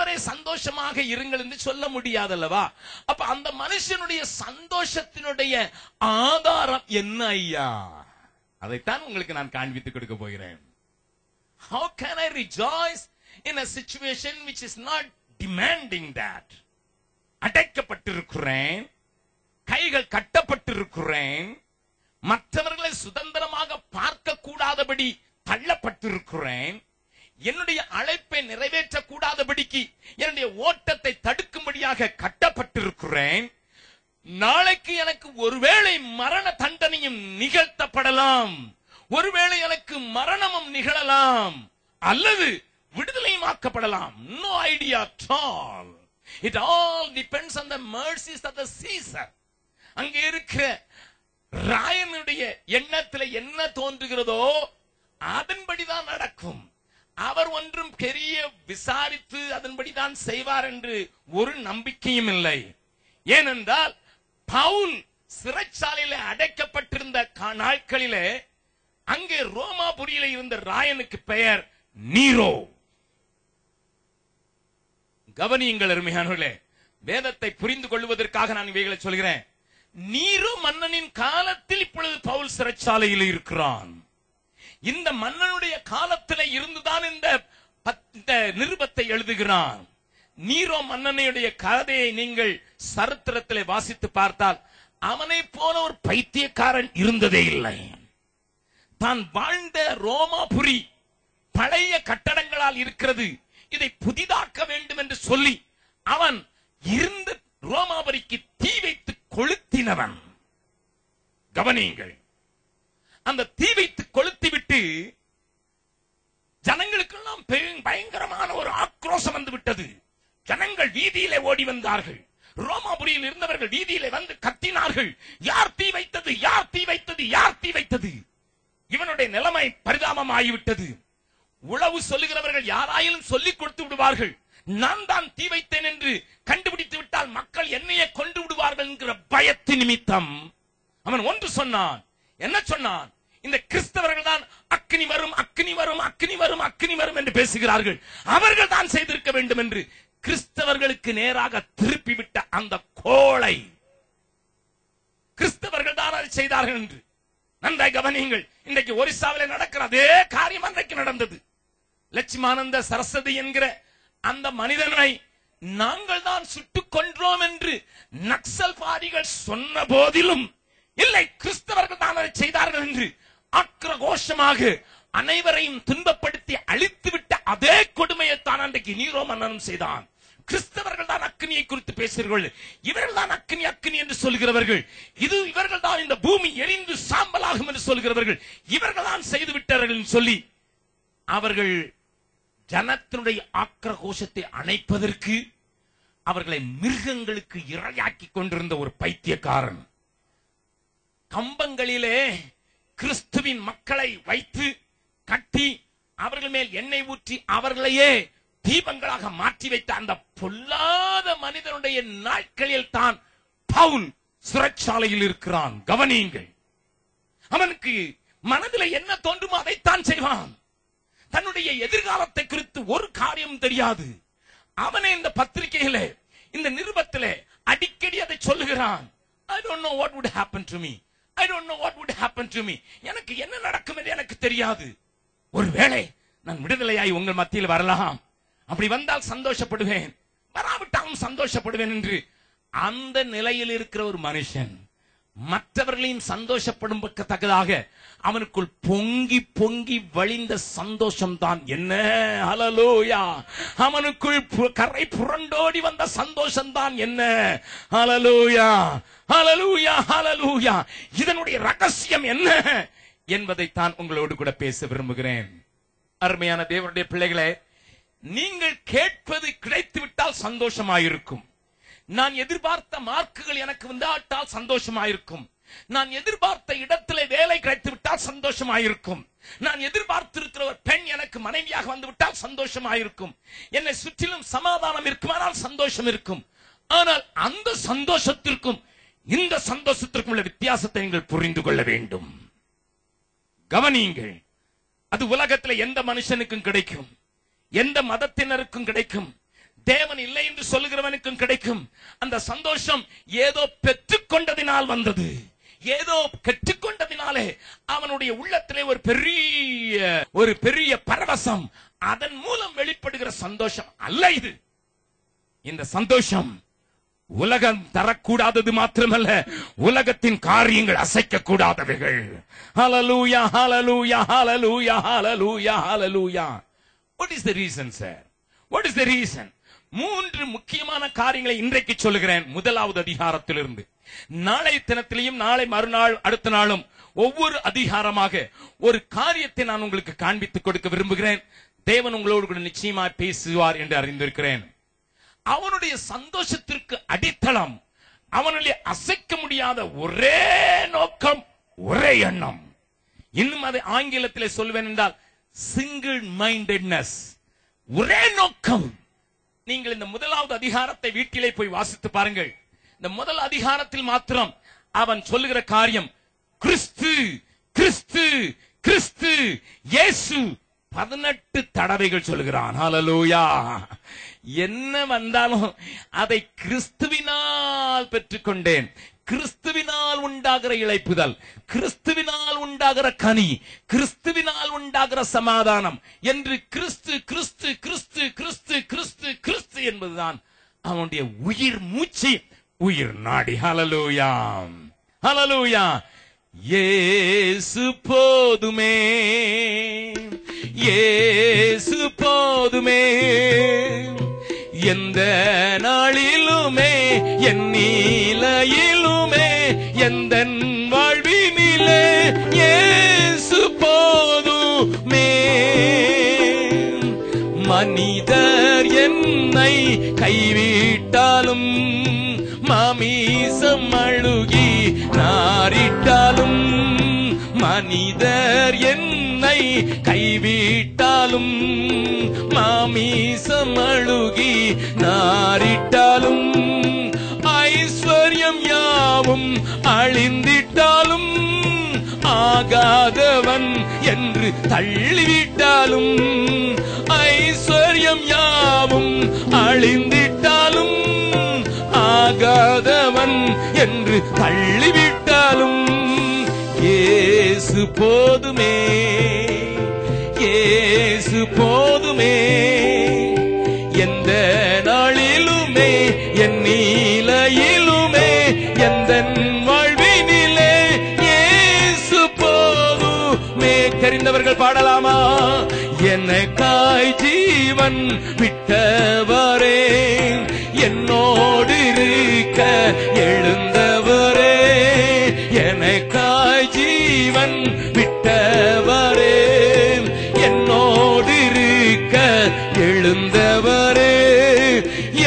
வரை சந்தோஷமாக இருங்கள் என்று சொல்ல முடியாதல்லவா? அப்ப அந்த மனுஷனுடைய சந்தோஷத்தினுடைய ஆதாரம் என்ன ஐயா? அதைத்தான் உங்களுக்கு நான் காண்பித்துக் கொடுக்க போகிறேன். How can I rejoice in a situation which is not demanding that? அடைக்கப்பட்டிருக்கிறேன், கைகள் கட்டப்பட்டிருக்கிறேன், மற்றவர்களை சுதந்திரமாக பார்க்க கூடாதபடி தள்ளப்பட்டிருக்கிறேன், என்னுடைய அழைப்பை நிறைவேற்ற கூடாதபடிக்கு என்னுடைய ஓட்டத்தை தடுக்கும்படியாக கட்டப்பட்டிருக்கிறேன். நாளைக்கு எனக்கு ஒருவேளை மரண தண்டனையும் நிகழ்த்தப்படலாம், ஒருவேளை எனக்கு மரணமும் நிகழலாம், அல்லது விடுதலையுமாக்கப்படலாம். No idea at all. It all depends on the mercies of the Caesar. அங்கே இருக்கிற ராயனுடைய எண்ணத்தில் என்ன தோன்றுகிறதோ அதன்படிதான் நடக்கும். அவர் ஒன்றும் பெரிய விசாரித்து அதன்படிதான் செய்வார் என்று ஒரு நம்பிக்கையும் இல்லை. ஏனென்றால் பவுல் சிறைச்சாலையில அடைக்கப்பட்டிருந்த நாட்களிலே அங்கே ரோமாபுரியில இருந்த ராயனுக்கு பெயர் நீரோ. கவனியுங்கள் அருமையானவர்களே, வேதத்தை புரிந்து கொள்வதற்காக நான் இவைகளை சொல்கிறேன். நீரோ மன்னனின் காலத்தில் இப்பொழுது பவுல் சிறைச்சாலையில் இருக்கிறான். இந்த மன்னனுடைய காலத்தில் இருந்துதான் இந்த நிருபத்தை எழுதுகிறான். நீரோ மன்னனுடைய கதையை நீங்கள் சரித்திரத்திலே வாசித்து பார்த்தால் அவனை போல ஒரு பைத்தியக்காரன் இருந்ததே இல்லை. தான் வாழ்ந்த ரோமாபுரி பழைய கட்டடங்களால் இருக்கிறது, இதை புதிதாக்க வேண்டும் என்று சொல்லி அவன் இருந்த ரோமாபுரிக்கு தீ வைத்து கொளுத்தினவன். கவனியுங்கள், அந்த தீ வைத்து கொளுத்திவிட்டு ஜனங்களுக்கெல்லாம் பயங்கரமான ஒரு ஆக்ரோஷம் வந்து விட்டது. ஜனங்கள் வீதியிலே ஓடி வந்தார்கள். ரோமாபுரியில் இருந்தவர்கள் வீதியிலே வந்து கத்தினார்கள், யார் தீ வைத்தது, யார் தீ வைத்தது, யார் தீ வைத்தது? இவனுடைய நிலைமை பரிதாபம் ஆகிவிட்டது. உளவு சொல்லுகிறவர்கள் யாராயிலும் சொல்லிக் கொடுத்து விடுவார்கள், நான் தான் தீ வைத்தேன் என்று கண்டுபிடித்து விட்டால் மக்கள் என்னையே கொண்டு விடுவார்கள் என்கிற பயத்தின் நிமித்தம் அவன் ஒன்று சொன்னான். என்ன சொன்னான்? இந்த கிறிஸ்தவர்கள் தான் அக்னி வரும், அக்னி வரும், அக்னி வரும், அக்னி வரும் என்று பேசுகிறார்கள், அவர்கள் தான் செய்திருக்க வேண்டும் என்று கிறிஸ்தவர்களுக்கு நேராக திருப்பிவிட்ட அந்த கோளை கிறிஸ்தவர்கள் தான் அதை செய்தார்கள் என்று. நன்றாய் கவனியுங்கள், இன்றைக்கு ஒரிசாவிலே நடக்கிற அதே காரியம் அன்றைக்கு நடந்தது. லட்சுமானந்த சரஸ்வதி என்கிற அந்த மனிதனை நாங்கள் தான் சுட்டுக் கொன்றோம் என்று நக்சல்வாதிகள் சொன்ன போதிலும் இல்லை, கிறிஸ்தவர்கள் தான் அதை செய்தார்கள் என்று ஆக்ரோஷமாக அனைவரையும் துன்பப்படுத்தி அழித்துவிட்ட அதே கொடுமையை தான் அன்றைக்கு நீரோ மன்னனும் செய்தான். கிறிஸ்தவர்கள் தான் அக்னியை குறித்து பேசுகிறார்கள், இவர்கள் தான் அக்னி அக்னி என்று சொல்கிறவர்கள், இது இவர்கள் தான் இந்த பூமி எரிந்து சாம்பலாகும் என்று சொல்கிறவர்கள், இவர்கள் தான் செய்து விட்டார்கள் என்று சொல்லி அவர்கள் ஜனத்தினுடைய ஆக்ரோஷத்தை அணைப்பதற்கு அவர்களை மிருகங்களுக்கு இரையாக்கி கொண்டிருந்த ஒரு பைத்தியக்காரன் கம்பங்களிலே கிறிஸ்துவின் மக்களை வைத்து கட்டி அவர்கள் மேல் எண்ணெய் ஊற்றி அவர்களையே தீபங்களாக மாற்றி வைத்த அந்த பொல்லாத மனிதனுடைய நாட்களில் தான் பவுல் சிறைச்சாலையில் இருக்கிறான். கவனியுங்கள், அவனுக்கு மனதில் என்ன தோன்றுமோ அதைத்தான் செய்வான். தன்னுடைய எதிர்காலத்தை குறித்து ஒரு காரியம் தெரியாது. அவனே இந்த பத்திரிகையில இந்த நிருபத்திலே அடிக்கடி அதை சொல்லுகிறான். I don't know what would happen to me. I don't know what would happen to me. எனக்கு என்ன நடக்கும் என்று எனக்கு தெரியாது. ஒருவேளை நான் விடுதலையாய் உங்கள் மத்தியில் வரலாம், அப்படி வந்தால் சந்தோஷப்படுவேன், வராவிட்டாலும் சந்தோஷப்படுவேன் என்று அந்த நிலையில் இருக்கிற ஒரு மனுஷன் மற்றவர்களையும் சந்தோஷப்படும்பத்தக்கதாக அவனுக்குள் பொங்கி பொங்கி வழிந்த சந்தோஷம் தான் என்ன? ஹல்லேலூயா! அவனுக்குள் கரை புரண்டோடி வந்த சந்தோஷம் தான் என்ன? ஹல்லேலூயா! ஹல்லேலூயா! ஹல்லேலூயா! இதனுடைய ரகசியம் என்ன என்பதைத்தான் உங்களோடு கூட பேச விரும்புகிறேன். அருமையான தேவனுடைய பிள்ளைகளே, நீங்கள் கேட்பது கிடைத்து விட்டால் சந்தோஷமாயிருக்கும். நான் எதிர்பார்த்த மார்க்குகள் எனக்கு வந்தால் சந்தோஷமாயிருக்கும். நான் எதிர்பார்த்த இடத்திலே வேலை கிடைத்து விட்டால் சந்தோஷமாயிருக்கும். நான் எதிர்பார்த்திருக்கிற ஒரு பெண் எனக்கு மனைவியாக வந்து விட்டால் சந்தோஷமாயிருக்கும். என்னை சுற்றிலும் சமாதானம் இருக்குமானால் சந்தோஷம் இருக்கும். ஆனால் அந்த சந்தோஷத்திற்கும் இந்த சந்தோஷத்திற்கும் உள்ள வித்தியாசத்தை நீங்கள் புரிந்து கொள்ள வேண்டும். கவனியுங்கள், அது உலகத்தில் எந்த மனுஷனுக்கும் கிடைக்கும், எந்த மதத்தினருக்கும் கிடைக்கும். தேவன் இல்லை என்று சொல்லுகிறவனுக்கும் கிடைக்கும். அந்த சந்தோஷம் ஏதோ பெற்றுக்கொண்டதினால் வந்தது, ஏதோ கற்றுக்கொண்டதினாலே அவனுடைய உள்ளத்திலே ஒரு பெரிய பரவசம், அதன் மூலம் வெளிப்படுகிற சந்தோஷம் அல்ல இது. இந்த சந்தோஷம் உலகம் தரக்கூடாதது மாத்திரமல்ல, உலகத்தின் காரியங்கள் அசைக்க கூடாதவைகள். ஹல்லேலூயா, ஹல்லேலூயா, ஹல்லேலூயா, ஹல்லேலூயா, ஹல்லேலூயா. What is the reason, sir? What is the reason? 3 முக்கியமான காரியங்களை இன்றைக்கு சொல்லுகிறேன். முதலாவது அதிகாரத்திலிருந்து நாளை தினத்திலையும் நாளை மறுநாள் அடுத்த நாளும் ஒவ்வொரு அதிகாரமாக ஒரு காரியத்தை நான் உங்களுக்கு காண்பித்துக் கொடுக்க விரும்புகிறேன். தேவன் உங்களோடு கூட நிச்சயமாய் பேசுவார் என்று அறிந்திருக்கிறேன். அவனுடைய சந்தோஷத்திற்கு அடித்தளம், அவனுடைய அசைக்க முடியாத ஒரே நோக்கம், ஒரே எண்ணம். இன்னும் அதை ஆங்கிலத்திலே சொல்வேன் என்றால் சிங்கிள் மைண்டட்னஸ், ஒரே நோக்கம். நீங்கள் இந்த முதலாவது அதிகாரத்தை வீட்டிலே போய் வாசித்து பாருங்கள். இந்த முதல் அதிகாரத்தில் மாத்திரம் அவன் சொல்லுகிற காரியம் கிறிஸ்து, கிறிஸ்து, கிறிஸ்து, இயேசு 18 தடவைகள் சொல்லுகிறான். ஹல்லேலூயா. என்ன வந்தாலும் அதை கிறிஸ்துவினால் பெற்றுக்கொண்டேன், கிறிஸ்துவினால் உண்டாகிற இளைப்புதல், கிறிஸ்துவினால் உண்டாகிற கனி, கிறிஸ்துவினால் உண்டாகிற சமாதானம் என்று கிறிஸ்து கிறிஸ்து கிறிஸ்து கிறிஸ்து கிறிஸ்து கிறிஸ்து என்பதுதான் அவனுடைய உயிர் மூச்சு, உயிர் நாடி. ஹல்லேலூயா, ஹல்லேலூயா. இயேசு போதுமே, இயேசு போதுமே, எந்த நாளிலுமே என் நிலையிலுமே எந்த வாழ்வினிலே இயேசு போதுமே. மனிதர் என்னை கைவிட்டாலும், மாமிசம் அழுகி நாரிட்டாலும், மனிதர் என்னை கைவிட்டாலும், மாமிசம் அழுகி நாரிட்டாலும், ஐஸ்வர்யம் யாவும் அழிந்திட்டாலும், ஆகாதவன் என்று தள்ளிவிட்டாலும், ஐஸ்வர்யம் யாவும் அழிந்திட்டாலும், ஆகாதவன் என்று தள்ளிவிட்டாலும், இயேசு போதுமே, இயேசு போதுமே, எந்த நாளிலுமே என் நிலையிலுமே எந்த வாழ்வினிலே இயேசு போதுமே. தெரிந்தவர்கள் பாடலாமா? எனக்காய் ஜீவன் விட்டவரே, என்னோடு இருக்க எழுந்தவரே, எனக்காய் ஜீவன் விட்டவரே, என்னோடு இருக்க எழுந்தவரே,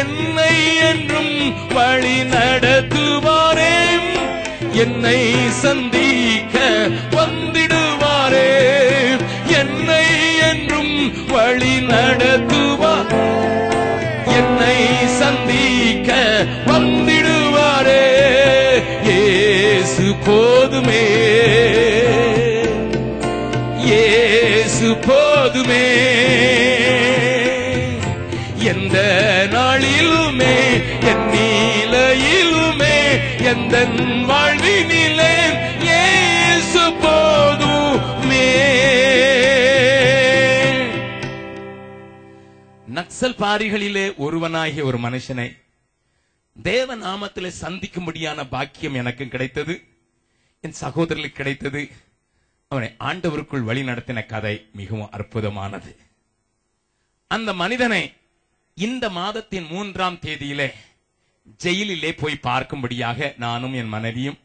என்னை என்றும் வழி நடத்துவாரே, என்னை சந்திக்க வந்திடுவாரே, என்னை என்றும் வழி நடத்துவார், என்னை சந்திக்க வந்திடுவாரே. இயேசு போதுமே, இயேசு போதுமே, எந்த நாளிலுமே என் நிலையிலுமே எந்த வாழ்வினிலே இயேசு போதுமே. நக்சல் பாரிகளிலே ஒருவனாகிய ஒரு மனுஷனை தேவ நாமத்திலே சந்திக்கும்படியான பாக்கியம் எனக்கு கிடைத்தது, என் சகோதரர்களுக்கு கிடைத்தது. அவனை ஆண்டவருக்குள் வழி நடத்தின கதை மிகவும் அற்புதமானது. அந்த மனிதனை இந்த மாதத்தின் 3ஆம் தேதியிலே ஜெயிலிலே போய் பார்க்கும்படியாக நானும் என் மனைவியும்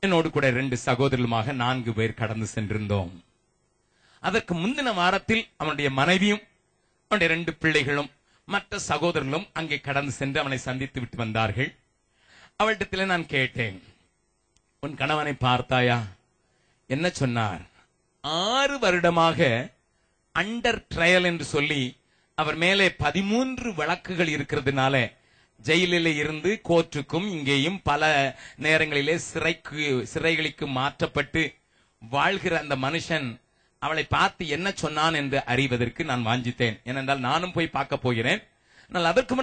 என்னோடு கூட 2 சகோதரர்களுமாக 4 பேர் கடந்து சென்றிருந்தோம். அதற்கு முந்தின வாரத்தில் அவனுடைய மனைவியும் அவனுடைய 2 பிள்ளைகளும் மற்ற சகோதரர்களும் அங்கே கடந்து சென்று அவனை சந்தித்து விட்டு வந்தார்கள். அவளிடத்தில் நான் கேட்டேன், உன் கணவனை பார்த்தாயா? என்ன சொன்னார்? 6 வருடமாக அண்டர் ட்ரையல் என்று சொல்லி அவர் மேலே 13 வழக்குகள் இருக்கிறதுனால ஜெயிலிலே இருந்து கோர்ட்டுக்கும் இங்கேயும் பல நேரங்களிலே சிறைகளுக்கு மாற்றப்பட்டு வாழ்கிற அந்த மனுஷன் அவளை பார்த்து என்ன சொன்னான் என்று அறிவதற்கு நான் வாஞ்சித்தேன். ஏனென்றால் நானும் போய் பார்க்க போகிறேன். ஆனால் அதற்கு